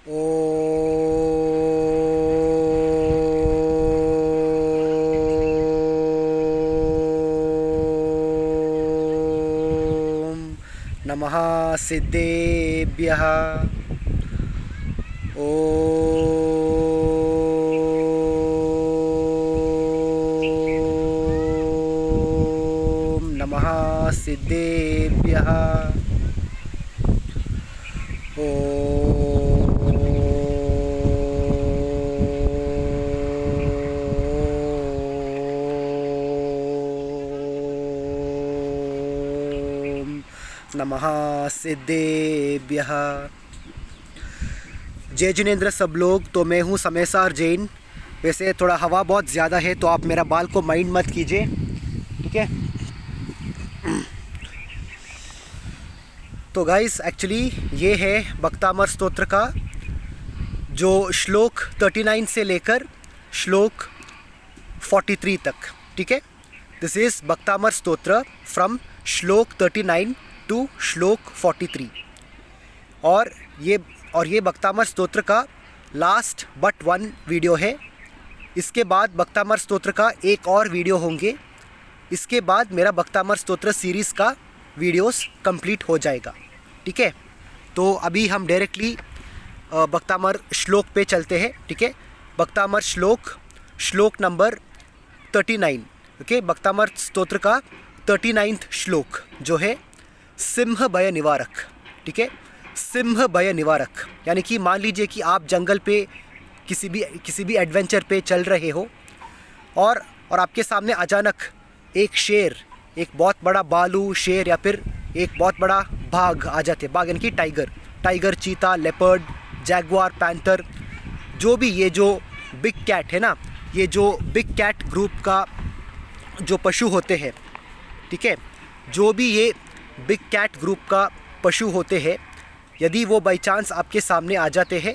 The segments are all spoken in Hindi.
ओम नमः सिद्धेभ्यः। ओम नमः सिद्धेभ्यः। नमः सिद्धेभ्यः। जय जिनेंद्र सब लोग। तो मैं हूँ समेसार जैन। वैसे थोड़ा हवा बहुत ज़्यादा है तो आप मेरा बाल को माइंड मत कीजिए, ठीक है। तो गाइस एक्चुअली ये है बक्तामर स्तोत्र का जो श्लोक 39 से लेकर श्लोक 43 तक, ठीक है। दिस इज़ बक्तामर स्तोत्र फ्रॉम श्लोक 39 टू श्लोक 43। और ये बक्तामर स्तोत्र का लास्ट बट वन वीडियो है। इसके बाद बक्तामर स्तोत्र का एक और वीडियो होंगे। इसके बाद मेरा बक्तामर स्तोत्र सीरीज़ का वीडियोस कंप्लीट हो जाएगा, ठीक है। तो अभी हम डायरेक्टली बक्तामर श्लोक पे चलते हैं, ठीक है। बक्तामर श्लोक नंबर 39, ओके। बक्तामर स्तोत्र का 39वां श्लोक जो है सिंह भय निवारक, ठीक है। सिंह भय निवारक यानी कि मान लीजिए कि आप जंगल पे किसी भी एडवेंचर पे चल रहे हो और आपके सामने अचानक एक शेर, एक बहुत बड़ा भालू शेर या फिर एक बहुत बड़ा बाघ आ जाते। बाघ यानी कि टाइगर, चीता, लेपर्ड, जैगुआर, पैंथर, जो भी ये जो बिग कैट है ना, ये जो बिग कैट ग्रुप का जो पशु होते हैं, ठीक है। जो भी ये बिग कैट ग्रुप का पशु होते हैं, यदि वो बाई चांस आपके सामने आ जाते हैं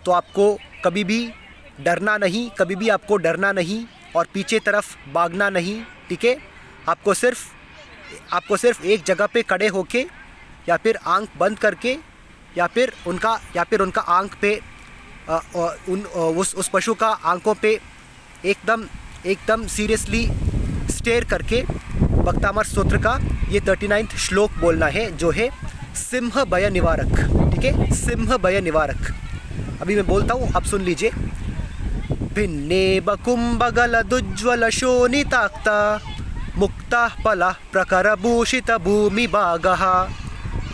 तो आपको कभी भी डरना नहीं, कभी भी आपको डरना नहीं और पीछे तरफ भागना नहीं, ठीक है। आपको सिर्फ एक जगह पे खड़े होके या फिर आंख बंद करके या फिर उनका आंख पे उस पशु का आंखों पे एकदम सीरियसली स्टेयर करके बक्तामर स्तोत्र का ये 39वां श्लोक बोलना है जो है सिंह भय निवारक, ठीक है। सिंह भय निवारक। अभी मैं बोलता हूँ, आप सुन लीजिए। भिन्ने बकुंभगलदुज्ज्वल शोणिताक्ता मुक्तः फलः प्रकरभूषित भूमिभागः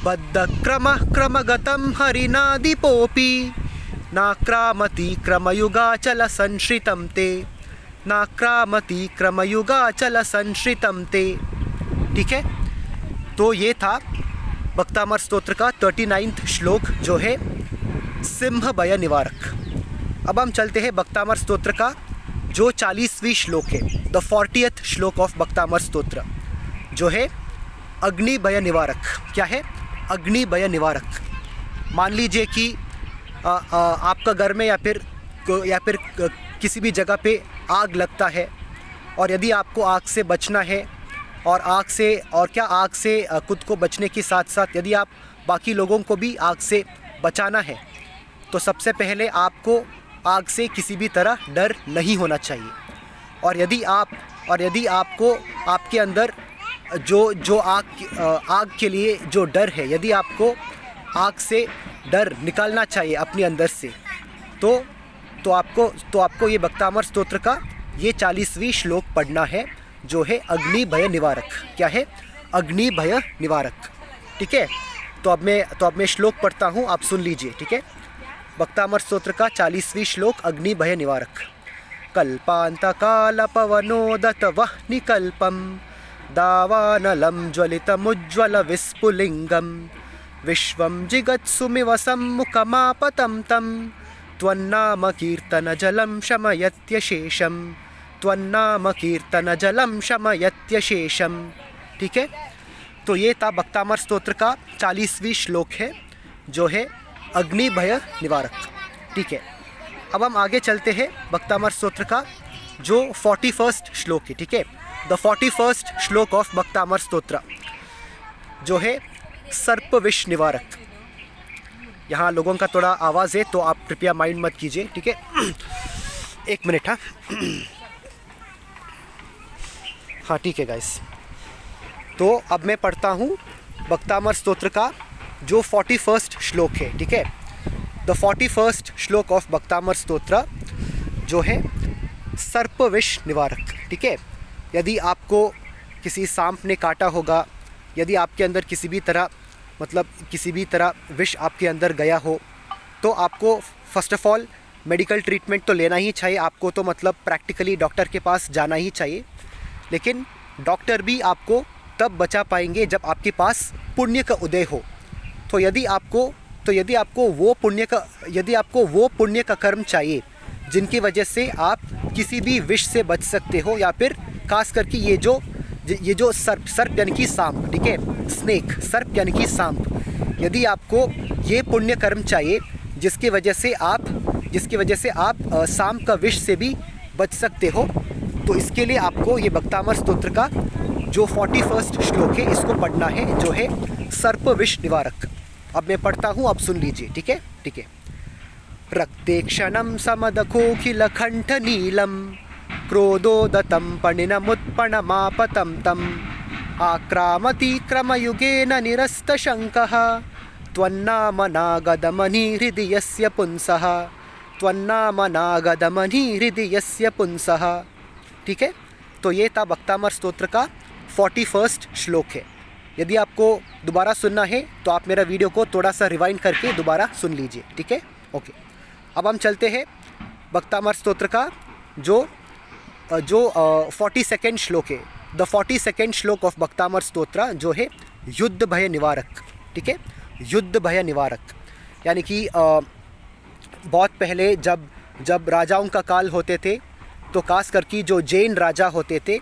बद्धक्रमः क्रमगतं हरिनादिपोऽपि नाक्रामति क्रमयुगाचल संश्रितं ते, नाक्रामति क्रमयुगाचल संश्रितं ते, ठीक है। तो ये था बक्तामर स्तोत्र का 39वां श्लोक जो है सिंह भय निवारक। अब हम चलते हैं बक्तामर स्तोत्र का जो 40वां श्लोक है, द 40th श्लोक ऑफ बक्तामर स्तोत्र जो है अग्नि भय निवारक। क्या है? अग्नि भय निवारक। मान लीजिए कि आपका घर में या फिर किसी भी जगह पे आग लगता है और यदि आपको आग से बचना है और आग से खुद को बचने के साथ साथ यदि आप बाकी लोगों को भी आग से बचाना है तो सबसे पहले आपको आग से किसी भी तरह डर नहीं होना चाहिए। और यदि आपको आपके अंदर जो आग के लिए जो डर है, यदि आपको आग से डर निकालना चाहिए अपने अंदर से तो आपको ये बक्तामर स्तोत्र का ये 40वां श्लोक पढ़ना है जो है अग्नि भय निवारक। क्या है? अग्नि भय निवारक, ठीक है। तो अब मैं श्लोक पढ़ता हूँ, आप सुन लीजिए, ठीक है। बक्तामर स्तोत्र का 40वां श्लोक अग्नि भय निवारक। कल्पांतकाल पवनोदत वह निकल्पम दावानलम ज्वलितमुज्ज्वल विस्फुलिंगम विश्वं जिगत्सुमिव सम्मुखमापतं तं त्वन्नाम कीर्तन जलम शमयत्यशेषम, त्वन्नाम कीर्तन जलम शमयत्यशेषम, ठीक है। तो ये था बक्तामर स्तोत्र का 40वां श्लोक है जो है अग्नि भय निवारक, ठीक है। अब हम आगे चलते हैं बक्तामर स्तोत्र का जो 41st श्लोक है, ठीक है। द 41st श्लोक ऑफ बक्तामर स्तोत्र जो है सर्प विष निवारक। यहाँ लोगों का थोड़ा आवाज़ है तो आप कृपया माइंड मत कीजिए, ठीक है। एक मिनट, हाँ हाँ ठीक है गाइस। तो अब मैं पढ़ता हूँ भक्तामर स्तोत्र का जो 41st श्लोक है, ठीक है। द 41st श्लोक ऑफ भक्तामर स्तोत्र जो है सर्प विष निवारक, ठीक है। यदि आपको किसी सांप ने काटा होगा, यदि आपके अंदर किसी भी तरह विष आपके अंदर गया हो, तो आपको first of all medical treatment तो लेना ही चाहिए। आपको तो प्रैक्टिकली डॉक्टर के पास जाना ही चाहिए। लेकिन डॉक्टर भी आपको तब बचा पाएंगे जब आपके पास पुण्य का उदय हो। तो यदि आपको वो पुण्य का कर्म चाहिए जिनकी वजह से आप किसी भी विष से बच सकते हो, या फिर खास करके ये जो सर्प यानी कि सांप, ठीक है, स्नेक, सर्प यानी कि सांप, यदि आपको ये पुण्य कर्म चाहिए जिसकी वजह से आप सांप का विष से भी बच सकते हो, तो इसके लिए आपको ये भक्तामर स्तोत्र का जो 41st श्लोक है इसको पढ़ना है, जो है सर्प विष निवारक। अब मैं पढ़ता हूँ, आप सुन लीजिए, ठीक है, ठीक है। रक्ते क्षणं समदखोऽखिलकण्ठनीलं क्रोधोदतं पणिनमुत्पणमापतं तम् आक्रामतीक्रमयुगेन निरस्तशङ्कः त्वन्नामनागदमनिहृदि यस्य पुंसः। ठीक है, तो ये था भक्तामर स्तोत्र का 41st श्लोक है। यदि आपको दोबारा सुनना है तो आप मेरा वीडियो को थोड़ा सा रिवाइंड करके दोबारा सुन लीजिए, ठीक है, ओके। अब हम चलते हैं भक्तामर स्तोत्र का जो 42nd श्लोक है। द 42nd श्लोक ऑफ भक्तामर स्तोत्र जो है युद्ध भय निवारक, ठीक है, युद्ध भय निवारक। यानी कि बहुत पहले जब राजाओं का काल होते थे, तो खास करके जो जैन राजा होते थे,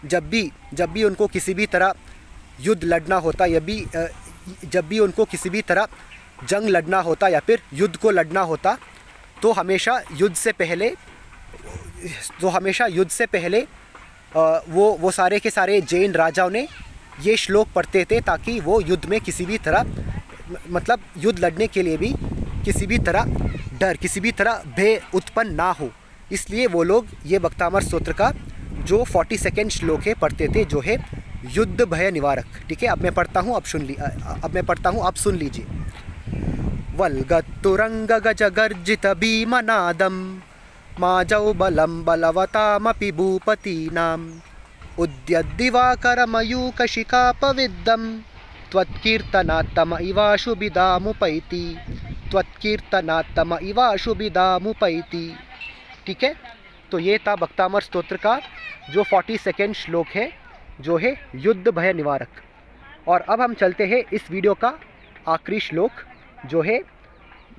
जब भी उनको किसी भी तरह युद्ध लड़ना होता, जब भी उनको किसी भी तरह जंग लड़ना होता या फिर युद्ध को लड़ना होता, तो हमेशा युद्ध से पहले वो सारे के सारे जैन राजाओं ने ये श्लोक पढ़ते थे, ताकि वो युद्ध में किसी भी तरह युद्ध लड़ने के लिए भी किसी भी तरह डर, किसी भी तरह भय उत्पन्न ना हो। इसलिए वो लोग ये भक्तामर स्तोत्र का जो 42nd श्लोक है पढ़ते थे, जो है युद्ध भय निवारक। ठीक है, अब मैं पढ़ता हूँ, आप सुन लीजिए। वल्गत्तुरंग गज गर्जित भीमनादम माजौ बलं बलवतामपि भूपतीनाम् उद्यद्दिवाकर मयूकशिखापविद्धं त्वत्कीर्तनात्तम इवाशुभिदामुपैति। ठीक है, तो ये था भक्तामर स्तोत्र का जो 42nd श्लोक है, जो है युद्ध भय निवारक। और अब हम चलते हैं इस वीडियो का आखिरी श्लोक, जो है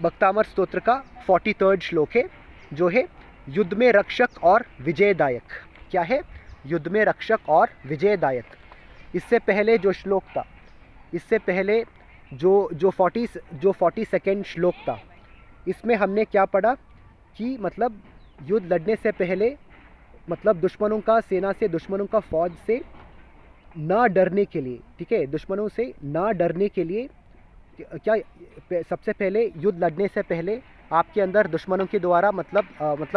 भक्तामर स्तोत्र का 43rd श्लोक है, जो है युद्ध में रक्षक और विजयदायक। क्या है? युद्ध में रक्षक और विजयदायक। इससे पहले जो श्लोक था, इससे पहले जो 42nd श्लोक था, इसमें हमने क्या पढ़ा कि युद्ध लड़ने से पहले दुश्मनों का सेना से, दुश्मनों का फौज से ना डरने के लिए, ठीक है, दुश्मनों से ना डरने के लिए क्या सबसे पहले युद्ध लड़ने से पहले आपके अंदर दुश्मनों के द्वारा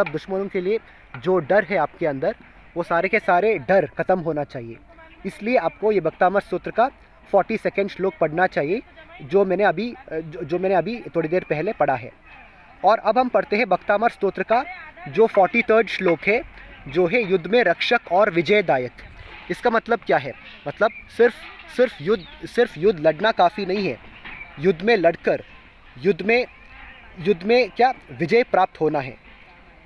दुश्मनों के लिए जो डर है आपके अंदर, वो सारे के सारे डर ख़त्म होना चाहिए। इसलिए आपको ये भक्तामर स्तोत्र का 42nd श्लोक पढ़ना चाहिए, जो मैंने अभी थोड़ी देर पहले पढ़ा है। और अब हम पढ़ते हैं भक्तामर स्तोत्र का जो 43rd श्लोक है, जो है युद्ध में रक्षक और विजयदायक। इसका मतलब क्या है? सिर्फ युद्ध लड़ना काफ़ी नहीं है, युद्ध में लड़कर युद्ध में क्या विजय प्राप्त होना है।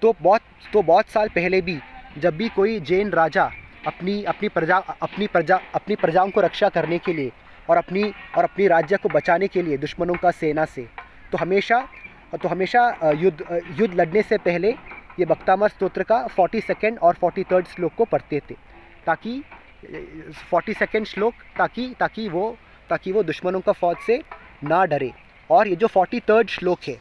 तो बहुत साल पहले भी जब भी कोई जैन राजा अपनी प्रजाओं को रक्षा करने के लिए और अपनी राज्य को बचाने के लिए दुश्मनों का सेना से, तो हमेशा युद्ध लड़ने से पहले ये भक्तामर स्तोत्र का 42nd और 43rd श्लोक को पढ़ते थे, ताकि 42nd श्लोक ताकि वो दुश्मनों का फौज से ना डरे। और ये जो 43rd श्लोक है,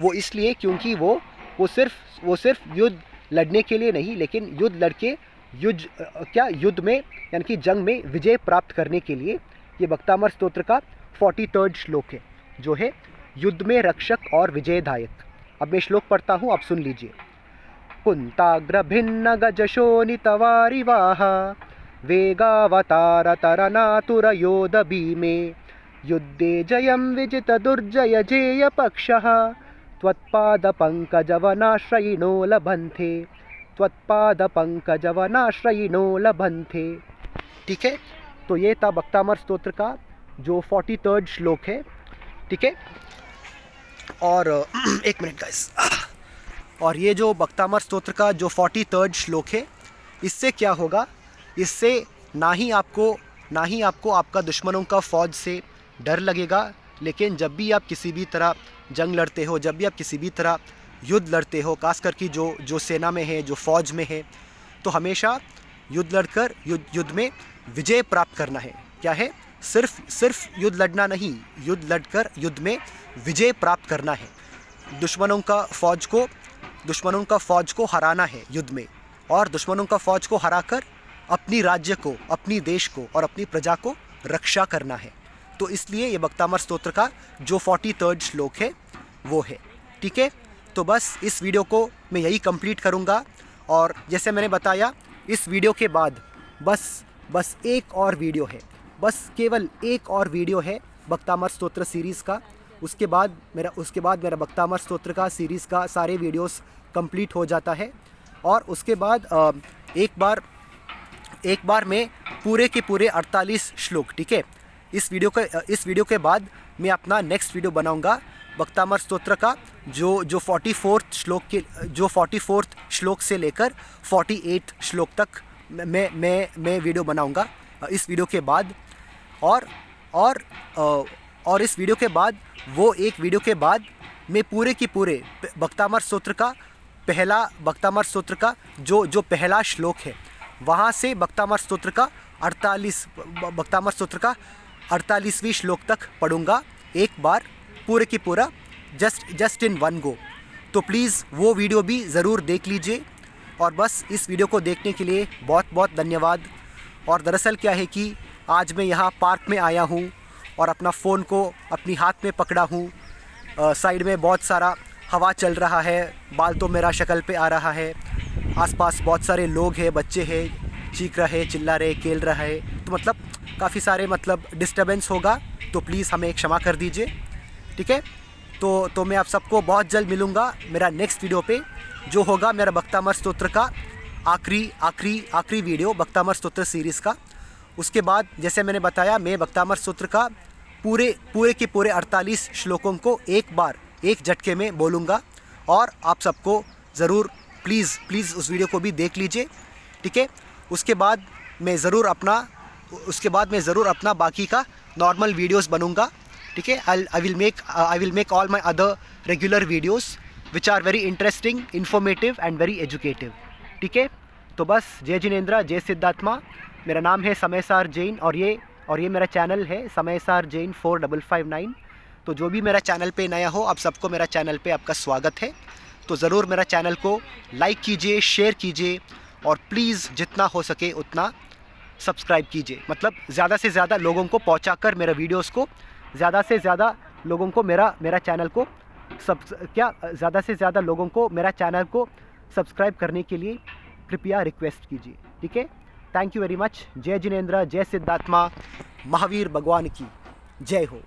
वो इसलिए क्योंकि वो सिर्फ युद्ध लड़ने के लिए नहीं, लेकिन युद्ध लड़के युद्ध में यानी कि जंग में विजय प्राप्त करने के लिए ये भक्तामर स्तोत्र का 43rd श्लोक है, जो है युद्ध में रक्षक और विजयदायक। अब मैं श्लोक पढ़ता हूँ, आप सुन लीजिए। कुंताग्र भिन्न गजशोनितवारिवाह वेगावतार तरनातुर योध भीमे युद्धे जयं विजित दुर्जय जेय पक्षः त्वत्पाद पंकजवनाश्रयिणो लभन्ते, त्वत्पाद पंकजवनाश्रयिणो लभन्ते। ठीक है, तो ये था भक्तामर स्तोत्र का जो 43rd श्लोक है। ठीक है, और एक मिनट गाइस, और ये जो भक्तामर स्तोत्र का जो 43rd श्लोक है, इससे क्या होगा, इससे ना ही आपको आपका दुश्मनों का फ़ौज से डर लगेगा, लेकिन जब भी आप किसी भी तरह जंग लड़ते हो, जब भी आप किसी भी तरह युद्ध लड़ते हो, खास करके जो सेना में है, जो फ़ौज में है, तो हमेशा युद्ध लड़कर युद्ध में विजय प्राप्त करना है। क्या है, सिर्फ युद्ध लड़ना नहीं, युद्ध लड़कर युद्ध में विजय प्राप्त करना है। दुश्मनों का फ़ौज को हराना है युद्ध में, और दुश्मनों का फ़ौज को हराकर अपनी राज्य को, अपनी देश को और अपनी प्रजा को रक्षा करना है। तो इसलिए ये भक्तामर स्तोत्र का जो 43rd श्लोक है वो है। ठीक है, तो बस इस वीडियो को मैं यही कंप्लीट करूँगा, और जैसे मैंने बताया, इस वीडियो के बाद बस एक और वीडियो है, बस केवल एक और वीडियो है भक्तामर स्तोत्र सीरीज़ का। उसके बाद मेरा भक्तामर स्तोत्र का सीरीज़ का सारे वीडियोस कंप्लीट हो जाता है, और उसके बाद एक बार मैं पूरे के पूरे 48 श्लोक, ठीक है, इस वीडियो के बाद मैं अपना नेक्स्ट वीडियो बनाऊंगा भक्तामर स्तोत्र का जो 44th श्लोक से लेकर 48 श्लोक तक मैं वीडियो बनाऊंगा इस वीडियो के बाद। और इस वीडियो के बाद, वो एक वीडियो के बाद मैं पूरे के पूरे भक्तामर स्तोत्र का जो पहला श्लोक है, वहाँ से भक्तामर स्तोत्र का 48वीं श्लोक तक पढ़ूंगा एक बार, पूरे की पूरा, जस्ट इन वन गो। तो प्लीज़ वो वीडियो भी ज़रूर देख लीजिए। और बस इस वीडियो को देखने के लिए बहुत बहुत धन्यवाद। और दरअसल क्या है कि आज मैं यहाँ पार्क में आया हूँ और अपना फ़ोन को अपनी हाथ में पकड़ा हूँ, साइड में बहुत सारा हवा चल रहा है, बाल तो मेरा शक्ल पे आ रहा है, आसपास बहुत सारे लोग हैं, बच्चे हैं, चीख रहे, चिल्ला रहे, खेल रहे, तो मतलब काफ़ी सारे डिस्टर्बेंस होगा, तो प्लीज़ हमें क्षमा कर दीजिए। ठीक है, तो मैं आप सबको बहुत जल्द मिलूँगा मेरा नेक्स्ट वीडियो पे, जो होगा मेरा भक्तामर स्तोत्र का आखिरी वीडियो भक्तामर स्तोत्र सीरीज़ का। उसके बाद जैसे मैंने बताया, मैं भक्तामर स्तोत्र का पूरे के पूरे 48 श्लोकों को एक झटके में बोलूँगा, और आप सबको ज़रूर प्लीज़ उस वीडियो को भी देख लीजिए। ठीक है, उसके बाद मैं ज़रूर अपना बाकी का नॉर्मल वीडियोस बनूँगा। ठीक है, I will make all my other regular videos which are very interesting, informative and very educative. ठीक है, तो बस जय जिनेंद्र, जय सिद्धात्मा। मेरा नाम है समयसार जैन, और ये मेरा चैनल है समयसार जैन 4559। तो जो भी मेरा चैनल पे नया हो, आप सबको मेरा चैनल पे आपका स्वागत है। तो ज़रूर मेरा चैनल को लाइक कीजिए, शेयर कीजिए, और प्लीज़ जितना हो सके उतना सब्सक्राइब कीजिए। मतलब ज़्यादा से ज़्यादा लोगों को पहुंचाकर मेरा वीडियोस को, ज़्यादा से ज़्यादा लोगों को मेरा चैनल को ज़्यादा से ज़्यादा लोगों को मेरा चैनल को सब्सक्राइब करने के लिए कृपया रिक्वेस्ट कीजिए। ठीक है, थैंक यू वेरी मच। जय जिनेंद्र, जय सिद्धात्मा, महावीर भगवान की जय हो।